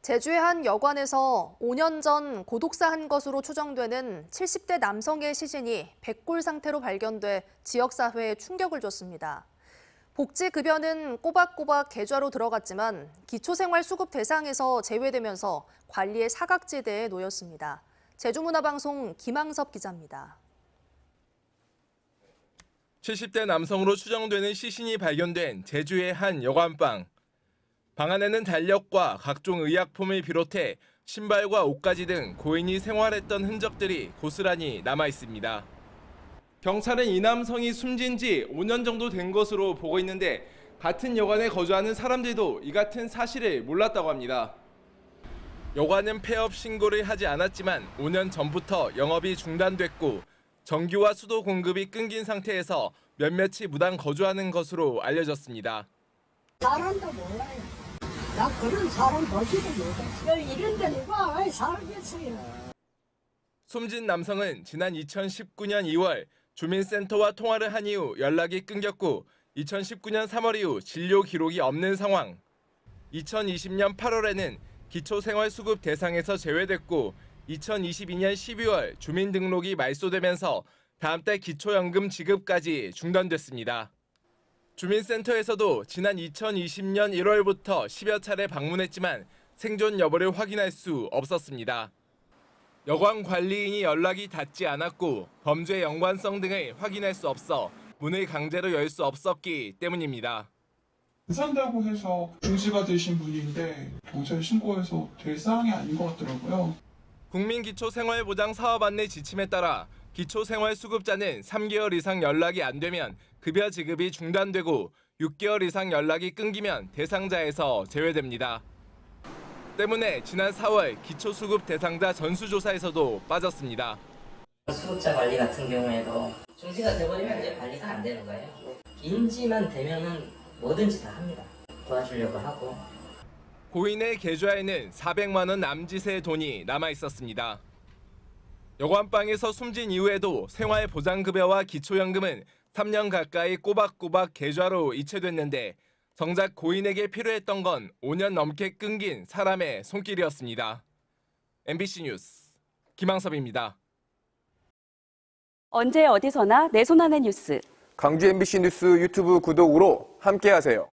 제주의 한 여관에서 5년 전 고독사한 것으로 추정되는 70대 남성의 시신이 백골 상태로 발견돼 지역사회에 충격을 줬습니다. 복지급여는 꼬박꼬박 계좌로 들어갔지만 기초생활수급 대상에서 제외되면서 관리의 사각지대에 놓였습니다. 제주문화방송 김항섭 기자입니다. 70대 남성으로 추정되는 시신이 발견된 제주의 한 여관방. 방 안에는 달력과 각종 의약품을 비롯해 신발과 옷가지 등 고인이 생활했던 흔적들이 고스란히 남아 있습니다. 경찰은 이 남성이 숨진 지 5년 정도 된 것으로 보고 있는데 같은 여관에 거주하는 사람들도 이 같은 사실을 몰랐다고 합니다. 여관은 폐업 신고를 하지 않았지만 5년 전부터 영업이 중단됐고 전기와 수도 공급이 끊긴 상태에서 몇몇이 무단 거주하는 것으로 알려졌습니다. 사람도 몰라요. 나 그런 사람 보지도 못했어요. 이런 데 누가 왜 살겠어요. 숨진 남성은 지난 2019년 2월 주민센터와 통화를 한 이후 연락이 끊겼고 2019년 3월 이후 진료 기록이 없는 상황. 2020년 8월에는 기초생활수급 대상에서 제외됐고 2022년 12월 주민등록이 말소되면서 다음 달 기초연금 지급까지 중단됐습니다. 주민센터에서도 지난 2020년 1월부터 10여 차례 방문했지만 생존 여부를 확인할 수 없었습니다. 여관 관리인이 연락이 닿지 않았고 범죄 연관성 등을 확인할 수 없어 문을 강제로 열 수 없었기 때문입니다. 부산다고 해서 중지가 되신 분인데 경찰 신고해서 될 사항이 아닌 것 같더라고요. 국민기초생활보장 사업 안내 지침에 따라 기초생활수급자는 3개월 이상 연락이 안 되면 급여 지급이 중단되고 6개월 이상 연락이 끊기면 대상자에서 제외됩니다. 때문에 지난 4월 기초수급 대상자 전수조사에서도 빠졌습니다. 수급자 관리 같은 경우에도 중지가 돼버리면 이제 관리가 안 되는 거예요. 인지만 되면은 뭐든지 다 합니다. 도와주려고 하고. 고인의 계좌에는 400만 원 남짓의 돈이 남아 있었습니다. 여관방에서 숨진 이후에도 생활보장급여와 기초연금은 3년 가까이 꼬박꼬박 계좌로 이체됐는데 정작 고인에게 필요했던 건 5년 넘게 끊긴 사람의 손길이었습니다. MBC 뉴스 김항섭입니다. 언제 어디서나 내 손 안의 뉴스. 광주 MBC 뉴스 유튜브 구독으로 함께하세요.